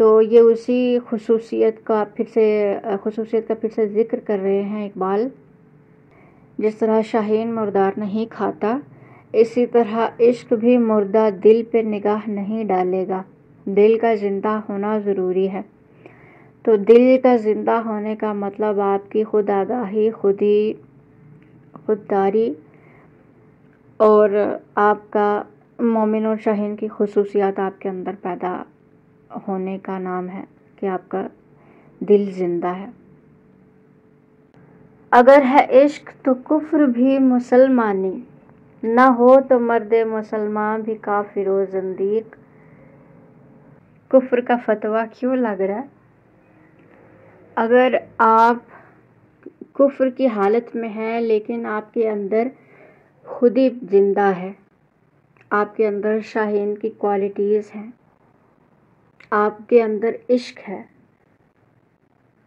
تو یہ اسی خصوصیت کا پھر سے ذکر کر رہے ہیں اقبال. جس طرح شاہین مردار نہیں کھاتا، اسی طرح عشق بھی مردہ دل پہ نگاہ نہیں ڈالے گا. دل کا زندہ ہونا ضروری ہے. تو دل کا زندہ ہونے کا مطلب آپ کی خود آگاہی، خودداری اور آپ کا مومن اور شاہین کی خصوصیات آپ کے اندر پیدا ہونے کا نام ہے کہ آپ کا دل زندہ ہے. اگر ہے عشق تو کفر بھی مسلمانی، نہ ہو تو مرد مسلمان بھی کافر و زندیق. کفر کا فتویٰ کیوں لگ رہا ہے؟ اگر آپ کفر کی حالت میں ہیں لیکن آپ کے اندر خودی زندہ ہے، آپ کے اندر شاہین کی کوالٹیز ہیں، آپ کے اندر عشق ہے،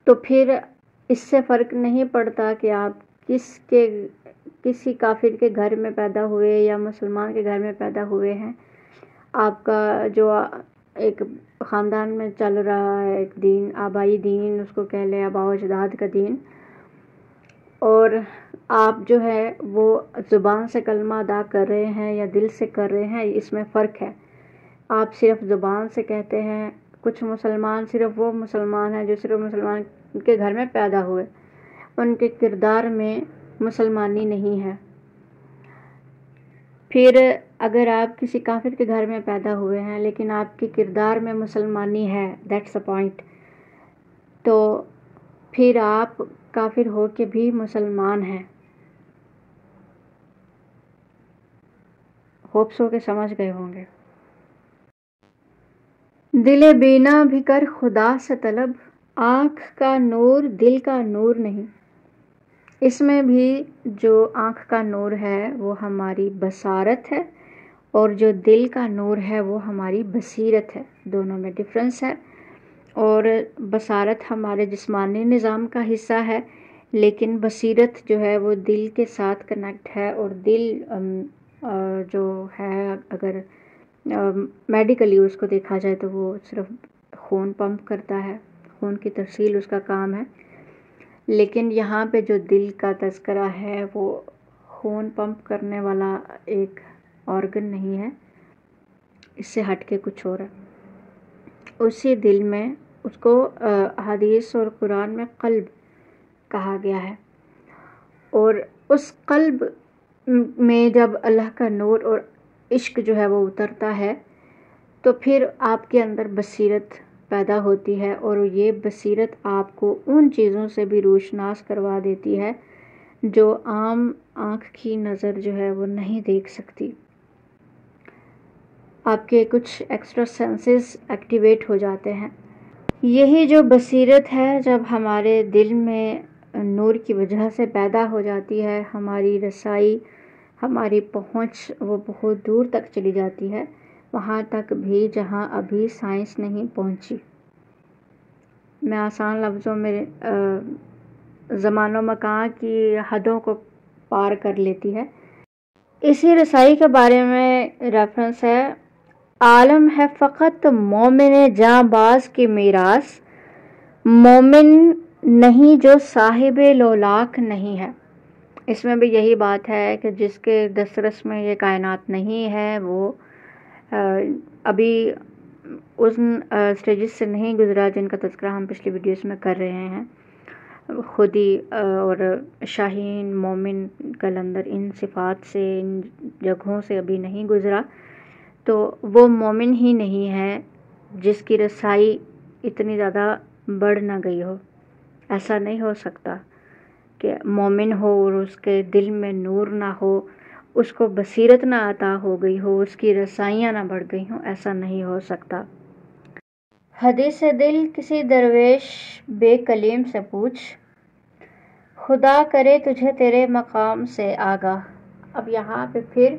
تو پھر اس سے فرق نہیں پڑتا کہ آپ کسی کافر کے گھر میں پیدا ہوئے یا مسلمان کے گھر میں پیدا ہوئے ہیں. آپ کا جو ایک خاندان میں چل رہا ہے ایک دین، آبائی دین اس کو کہہ لیں، آباء و اجداد کا دین، اور آپ جو ہے وہ زبان سے کلمہ ادا کر رہے ہیں یا دل سے کر رہے ہیں، اس میں فرق ہے. آپ صرف زبان سے کہتے ہیں. کچھ مسلمان صرف وہ مسلمان ہیں جو صرف مسلمان کے گھر میں پیدا ہوئے، ان کے کردار میں مسلمانی نہیں ہے. پھر اگر آپ کسی کافر کے گھر میں پیدا ہوئے ہیں لیکن آپ کے کردار میں مسلمانی ہے، دیٹس اے پوائنٹ، تو پھر آپ کافر ہو کے بھی مسلمان ہیں. ہوپ سو کے سمجھ گئے ہوں گے. دل بینا بھی کر خدا سے طلب، آنکھ کا نور دل کا نور نہیں. اس میں بھی جو آنکھ کا نور ہے وہ ہماری بصارت ہے، اور جو دل کا نور ہے وہ ہماری بصیرت ہے. دونوں میں ڈفرنس ہے. اور بصارت ہمارے جسمانی نظام کا حصہ ہے، لیکن بصیرت جو ہے وہ دل کے ساتھ کنیکٹ ہے. اور دل جو ہے اگر میڈیکلی اس کو دیکھا جائے تو وہ صرف خون پمپ کرتا ہے، خون کی ترسیل اس کا کام ہے. لیکن یہاں پہ جو دل کا تذکرہ ہے وہ خون پمپ کرنے والا ایک آرگن نہیں ہے، اس سے ہٹ کے کچھ اور ہے. اسی دل میں اس کو حدیث اور قرآن میں قلب کہا گیا ہے. اور اس قلب میں جب اللہ کا نور اور عشق جو ہے وہ اترتا ہے تو پھر آپ کے اندر بصیرت پیدا ہوتی ہے، اور یہ بصیرت آپ کو ان چیزوں سے بھی روشناس کروا دیتی ہے جو عام آنکھ کی نظر جو ہے وہ نہیں دیکھ سکتی. آپ کے کچھ ایکسٹرا سینسز ایکٹیویٹ ہو جاتے ہیں. یہی جو بصیرت ہے جب ہمارے دل میں نور کی وجہ سے پیدا ہو جاتی ہے، ہماری رسائی، ہماری پہنچ وہ بہت دور تک چلی جاتی ہے، وہاں تک بھی جہاں ابھی سائنس نہیں پہنچی. میں آسان لفظوں میں زمان و مکان کی حدوں کو پار کر لیتی ہے. اسی رسائی کے بارے میں ریفرنس ہے، عالم ہے فقط مومن جاں باز کی میراث، مومن نہیں جو صاحب لولاک نہیں ہے. اس میں بھی یہی بات ہے کہ جس کے دسترس میں یہ کائنات نہیں ہے وہ ابھی ان سٹیجز سے نہیں گزرا جن کا تذکرہ ہم پچھلی ویڈیوز میں کر رہے ہیں. خودی اور شاہین مومن کلندر ان صفات سے، ان جگہوں سے ابھی نہیں گزرا، تو وہ مومن ہی نہیں ہے جس کی رسائی اتنی زیادہ بڑھ نہ گئی ہو. ایسا نہیں ہو سکتا کہ مومن ہو اور اس کے دل میں نور نہ ہو، اس کو بصیرت نہ عطا ہو گئی ہو، اس کی رسائیاں نہ بڑھ گئی ہوں. ایسا نہیں ہو سکتا. حدیث دل کسی درویش بے کلیم سے پوچھ، خدا کرے تجھے تیرے مقام سے آگاہ. اب یہاں پہ پھر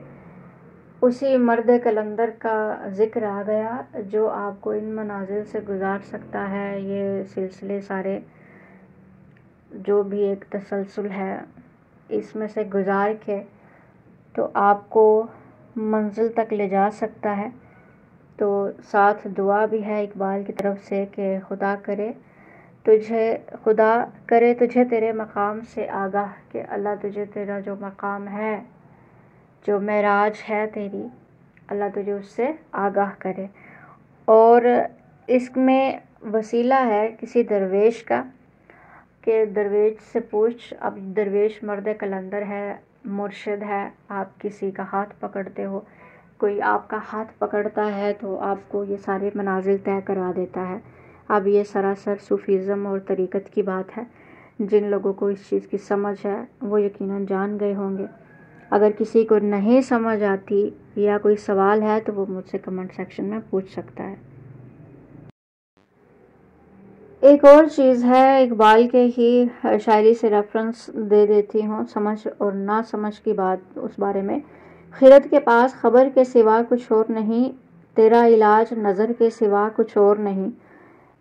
اسی مرد کلندر کا ذکر آ گیا جو آپ کو ان منازل سے گزار سکتا ہے. یہ سلسلے سارے جو بھی ایک تسلسل ہے اس میں سے گزار کے تو آپ کو منزل تک لے جا سکتا ہے. تو ساتھ دعا بھی ہے اقبال کی طرف سے کہ خدا کرے تجھے تیرے مقام سے آگاہ، کہ اللہ تجھے تیرا جو مقام ہے، جو معراج ہے تیری، اللہ تجھے اس سے آگاہ کرے۔ اور اس میں وسیلہ ہے کسی درویش کا، کہ درویش سے پوچھ، اب درویش مرد کلندر ہے، مرشد ہے، آپ کسی کا ہاتھ پکڑتے ہو، کوئی آپ کا ہاتھ پکڑتا ہے تو آپ کو یہ سارے منازل طے کرا دیتا ہے۔ اب یہ سراسر صوفیزم اور طریقت کی بات ہے، جن لوگوں کو اس چیز کی سمجھ ہے وہ یقیناً جان گئے ہوں گے۔ اگر کسی کو نہیں سمجھ آتی یا کوئی سوال ہے تو وہ مجھ سے کمنٹ سیکشن میں پوچھ سکتا ہے۔ ایک اور چیز ہے، اقبال کے ہی شاعری سے ریفرنس دے دیتی ہوں، سمجھ اور نہ سمجھ کی بات اس بارے میں۔ خرد کے پاس خبر کے سوا کچھ اور نہیں، تیرا علاج نظر کے سوا کچھ اور نہیں۔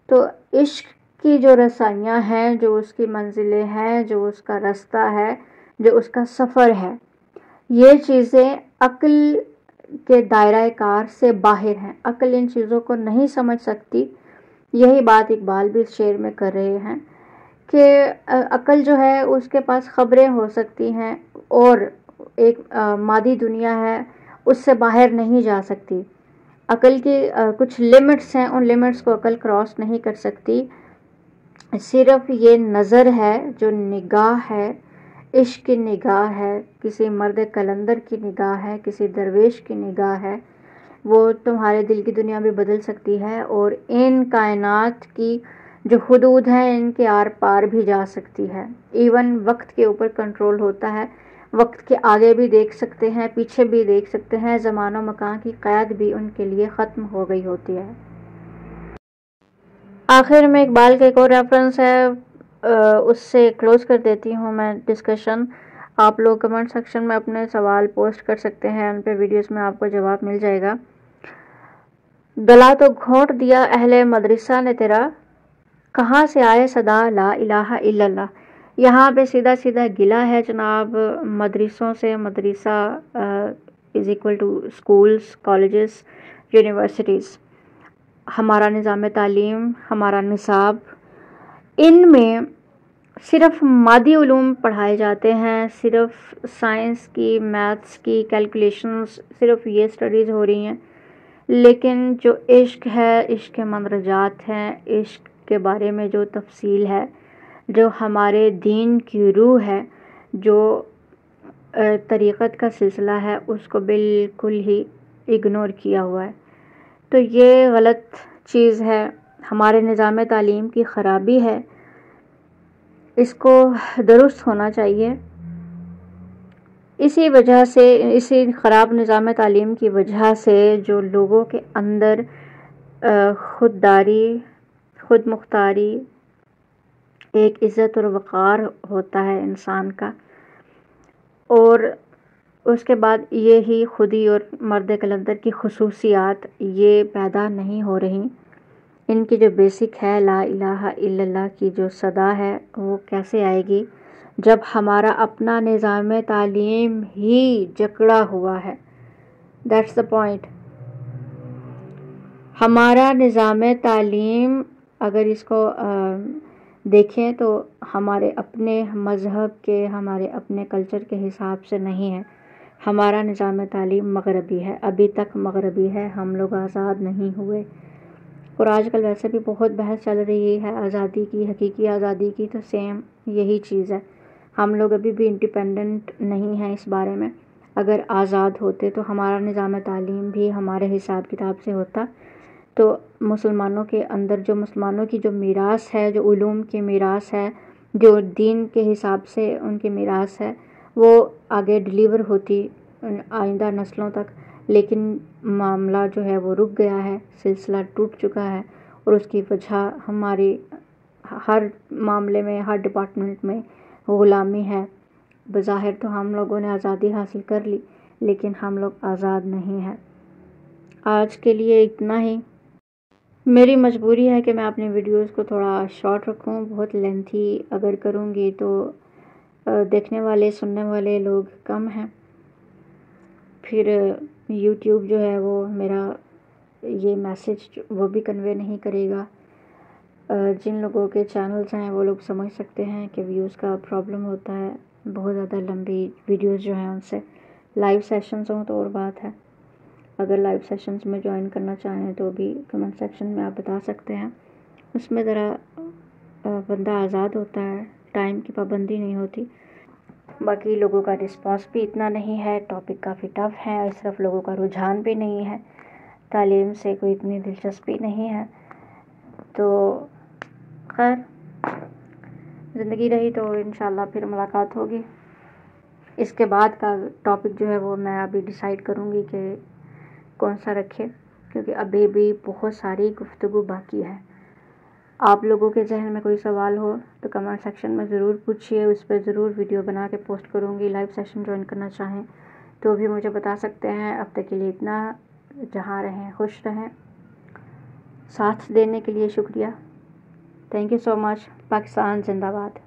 تو عشق کی جو رسائیاں ہیں، جو اس کی منزلیں ہیں، جو اس کا رستہ ہے، جو اس کا سفر ہے، یہ چیزیں عقل کے دائرہ کار سے باہر ہیں۔ عقل ان چیزوں کو نہیں سمجھ سکتی۔ یہی بات اقبال بھی اس شعر میں کر رہے ہیں کہ عقل جو ہے اس کے پاس خبریں ہو سکتی ہیں اور ایک مادی دنیا ہے، اس سے باہر نہیں جا سکتی۔ عقل کی کچھ لمٹس ہیں، ان لمٹس کو عقل کراس نہیں کر سکتی۔ صرف یہ نظر ہے، جو نگاہ ہے، عشق کی نگاہ ہے، کسی مرد کلندر کی نگاہ ہے، کسی درویش کی نگاہ ہے، وہ تمہارے دل کی دنیا بھی بدل سکتی ہے اور ان کائنات کی جو حدود ہیں ان کے آر پار بھی جا سکتی ہے۔ ایون وقت کے اوپر کنٹرول ہوتا ہے، وقت کے آگے بھی دیکھ سکتے ہیں، پیچھے بھی دیکھ سکتے ہیں، زمان و مکان کی قید بھی ان کے لیے ختم ہو گئی ہوتی ہے۔ آخر میں اقبال کا ایک اور ریفرنس ہے، اس سے کلوز کر دیتی ہوں میں ڈسکشن۔ آپ لوگ کمنٹ سیکشن میں اپنے سوال پوسٹ کر سکتے ہیں، ان پہ ویڈیوز میں آپ کو جواب مل جائے گا۔ گلا تو گھونٹ دیا اہل مدرسہ نے تیرا، کہاں سے آئے صدا لا الہ الا اللہ۔ یہاں پہ سیدھا سیدھا گلا ہے جناب مدرسوں سے۔ مدرسہ is equal to schools, colleges, universities. ہمارا نظام تعلیم، ہمارا نصاب، ان میں صرف مادی علوم پڑھائے جاتے ہیں، صرف سائنس کی، میتھس کی، کیلکولیشنز، صرف یہ اسٹڈیز ہو رہی ہیں۔ لیکن جو عشق ہے، عشق کے مندرجات ہیں، عشق کے بارے میں جو تفصیل ہے، جو ہمارے دین کی روح ہے، جو طریقت کا سلسلہ ہے، اس کو بالکل ہی اگنور کیا ہوا ہے۔ تو یہ غلط چیز ہے، ہمارے نظام تعلیم کی خرابی ہے، اس کو درست ہونا چاہیے۔ اسی وجہ سے، اسی خراب نظام تعلیم کی وجہ سے جو لوگوں کے اندر خودداری، خود مختاری، ایک عزت اور وقار ہوتا ہے انسان کا، اور اس کے بعد یہی خودی اور مرد کلندر کی خصوصیات یہ پیدا نہیں ہو رہی۔ ان کی جو بیسک ہے لا الہ الا اللہ کی جو صدا ہے، وہ کیسے آئے گی جب ہمارا اپنا نظام تعلیم ہی جکڑا ہوا ہے۔ That's the point. ہمارا نظام تعلیم اگر اس کو دیکھیں تو ہمارے اپنے مذہب کے، ہمارے اپنے کلچر کے حساب سے نہیں ہے۔ ہمارا نظام تعلیم مغربی ہے، ابھی تک مغربی ہے، ہم لوگ آزاد نہیں ہوئے۔ اور آج کل ویسے بھی بہت بحث چل رہی ہے آزادی کی، حقیقی آزادی کی، تو سیم یہی چیز ہے۔ ہم لوگ ابھی بھی انڈیپینڈنٹ نہیں ہیں اس بارے میں۔ اگر آزاد ہوتے تو ہمارا نظام تعلیم بھی ہمارے حساب کتاب سے ہوتا، تو مسلمانوں کے اندر جو مسلمانوں کی جو میراث ہے، جو علوم کی میراث ہے، جو دین کے حساب سے ان کی میراث ہے، وہ آگے ڈیلیور ہوتی آئندہ نسلوں تک۔ لیکن معاملہ جو ہے وہ رک گیا ہے، سلسلہ ٹوٹ چکا ہے، اور اس کی وجہ ہماری ہر معاملے میں، ہر ڈپارٹمنٹ میں غلامی ہے۔ بظاہر تو ہم لوگوں نے آزادی حاصل کر لی، لیکن ہم لوگ آزاد نہیں ہیں۔ آج کے لیے اتنا ہی۔ میری مجبوری ہے کہ میں اپنی ویڈیوز کو تھوڑا شارٹ رکھوں، بہت لینتھی اگر کروں گی تو دیکھنے والے، سننے والے لوگ کم ہیں، پھر یوٹیوب جو ہے وہ میرا یہ میسیج وہ بھی کنوے نہیں کرے گا. جن لوگوں کے چینلز ہیں وہ لوگ سمجھ سکتے ہیں کہ ویوز کا پرابلم ہوتا ہے. بہت زیادہ لمبی ویڈیوز جو ہیں ان سے لائیو سیشنز ہوں تو اور بات ہے. اگر لائیو سیشنز میں جوائن کرنا چاہیں تو بھی کمنٹ سیکشن میں آپ بتا سکتے ہیں. اس میں ذرا بندہ آزاد ہوتا ہے, ٹائم کی پابندی نہیں ہوتی. باقی لوگوں کا رسپانس بھی اتنا نہیں ہے, ٹاپک کافی ٹف ہے, اس طرف لوگوں کا رجحان بھی نہیں ہے, تعلیم سے کوئی اتنی دلچسپی نہیں ہے. تو خیر زندگی رہی تو انشاءاللہ پھر ملاقات ہوگی. اس کے بعد کا ٹاپک جو ہے وہ میں ابھی ڈیسائیڈ کروں گی کہ کون سا رکھے, کیونکہ ابھی بھی بہت ساری گفتگو باقی ہے. آپ لوگوں کے ذہن میں کوئی سوال ہو تو کمنٹ سیکشن میں ضرور پوچھیے, اس پہ ضرور ویڈیو بنا کے پوسٹ کروں گی. لائیو سیشن جوائن کرنا چاہیں تو بھی مجھے بتا سکتے ہیں. اب تک کے لیے اتنا, جہاں رہیں خوش رہیں. ساتھ دینے کے لیے شکریہ. تھینک یو سو مچ. پاکستان زندہ باد.